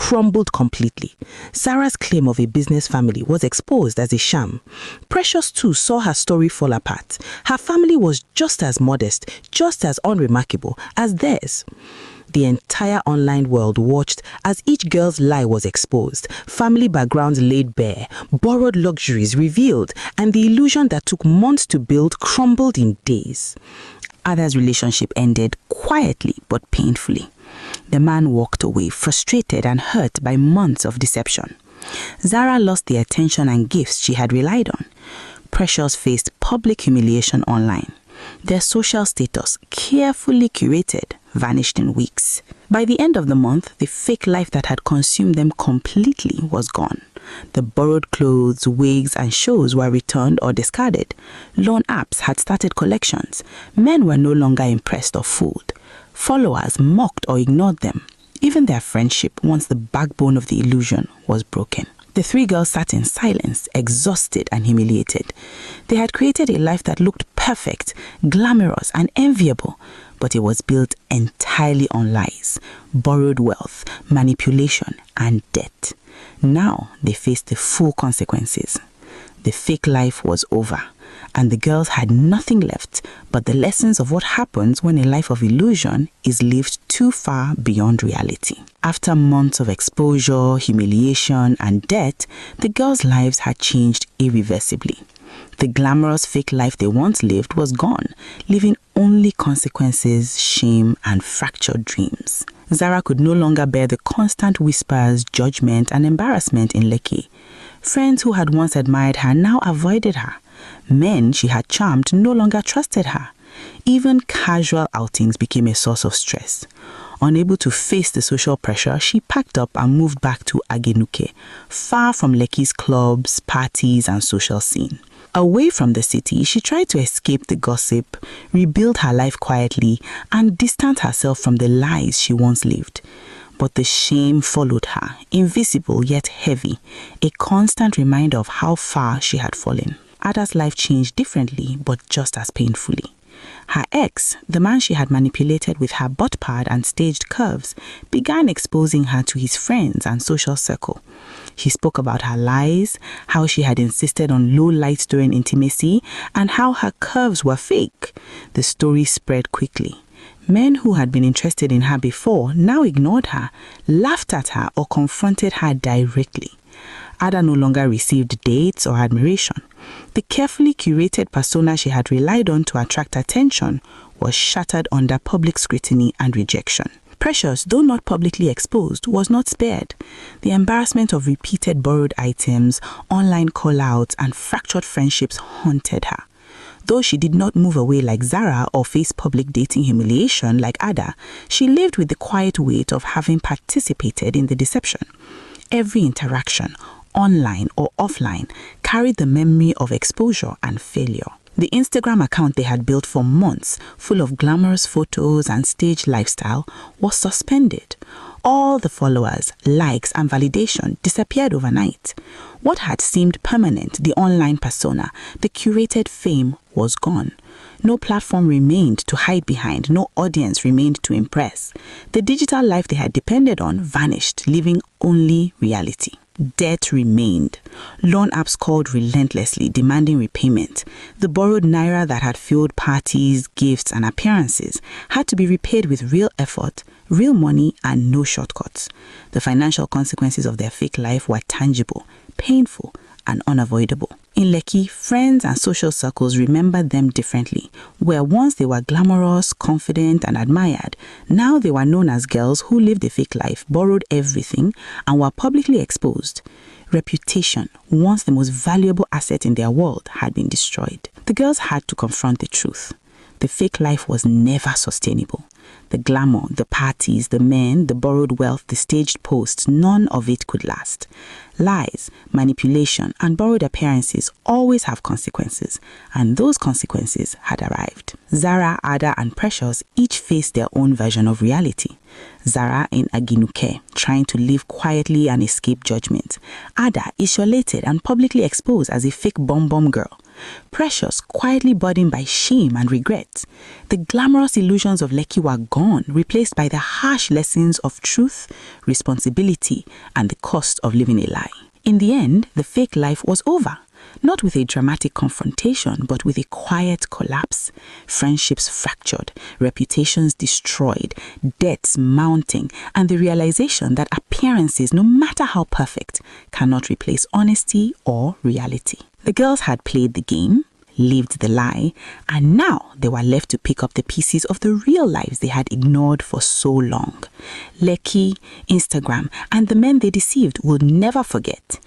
crumbled completely. Zara's claim of a business family was exposed as a sham. Precious too saw her story fall apart. Her family was just as modest, just as unremarkable as theirs. The entire online world watched as each girl's lie was exposed, family backgrounds laid bare, borrowed luxuries revealed, and the illusion that took months to build crumbled in days. Ada's relationship ended quietly but painfully. The man walked away, frustrated and hurt by months of deception. Zara lost the attention and gifts she had relied on. Precious faced public humiliation online. Their social status, carefully curated, vanished in weeks. By the end of the month, the fake life that had consumed them completely was gone. The borrowed clothes, wigs, and shows were returned or discarded. Loan apps had started collections. Men were no longer impressed or fooled. Followers mocked or ignored them. Even their friendship, once the backbone of the illusion, was broken. The three girls sat in silence, exhausted and humiliated. They had created a life that looked perfect, glamorous, and enviable, but it was built entirely on lies, borrowed wealth, manipulation, and debt. Now they faced the full consequences. The fake life was over, and the girls had nothing left but the lessons of what happens when a life of illusion is lived too far beyond reality. After months of exposure, humiliation, and debt, the girls' lives had changed irreversibly. The glamorous fake life they once lived was gone, leaving only consequences, shame, and fractured dreams. Zara could no longer bear the constant whispers, judgment, and embarrassment in Lekki. Friends who had once admired her now avoided her. Men she had charmed no longer trusted her. Even casual outings became a source of stress. Unable to face the social pressure, she packed up and moved back to Aginuke, far from Lekki's clubs, parties, and social scene. Away from the city, she tried to escape the gossip, rebuild her life quietly, and distance herself from the lies she once lived. But the shame followed her, invisible yet heavy, a constant reminder of how far she had fallen. Ada's life changed differently, but just as painfully. Her ex, the man she had manipulated with her butt pad and staged curves, began exposing her to his friends and social circle. He spoke about her lies, how she had insisted on low lights during intimacy, and how her curves were fake. The story spread quickly. Men who had been interested in her before now ignored her, laughed at her, or confronted her directly. Ada no longer received dates or admiration. The carefully curated persona she had relied on to attract attention was shattered under public scrutiny and rejection. Precious, though not publicly exposed, was not spared. The embarrassment of repeated borrowed items, online call-outs, and fractured friendships haunted her. Though she did not move away like Zara or face public dating humiliation like Ada, she lived with the quiet weight of having participated in the deception. Every interaction, online or offline, carried the memory of exposure and failure. The Instagram account they had built for months, full of glamorous photos and staged lifestyle, was suspended. All the followers, likes, and validation disappeared overnight. What had seemed permanent, the online persona, the curated fame, was gone. No platform remained to hide behind, no audience remained to impress. The digital life they had depended on vanished, leaving only reality. Debt remained. Loan apps called relentlessly, demanding repayment. The borrowed naira that had fueled parties, gifts, and appearances had to be repaid with real effort, real money, and no shortcuts. The financial consequences of their fake life were tangible, painful, and unavoidable. In Lekki, friends and social circles remembered them differently. Where once they were glamorous, confident, and admired, now they were known as girls who lived a fake life, borrowed everything, and were publicly exposed. Reputation, once the most valuable asset in their world, had been destroyed. The girls had to confront the truth. The fake life was never sustainable. The glamour, the parties, the men, the borrowed wealth, the staged posts, none of it could last. Lies, manipulation, and borrowed appearances always have consequences, and those consequences had arrived. Zara, Ada, and Precious each faced their own version of reality. Zara in Aginuke, trying to live quietly and escape judgment. Ada isolated and publicly exposed as a fake bomb girl. Precious, quietly burdened by shame and regret. The glamorous illusions of Lekki were gone, replaced by the harsh lessons of truth, responsibility, and the cost of living a lie. In the end, the fake life was over. Not with a dramatic confrontation, but with a quiet collapse. Friendships fractured, reputations destroyed, debts mounting, and the realization that appearances, no matter how perfect, cannot replace honesty or reality. The girls had played the game, lived the lie, and now they were left to pick up the pieces of the real lives they had ignored for so long. Lekki, Instagram, and the men they deceived would never forget.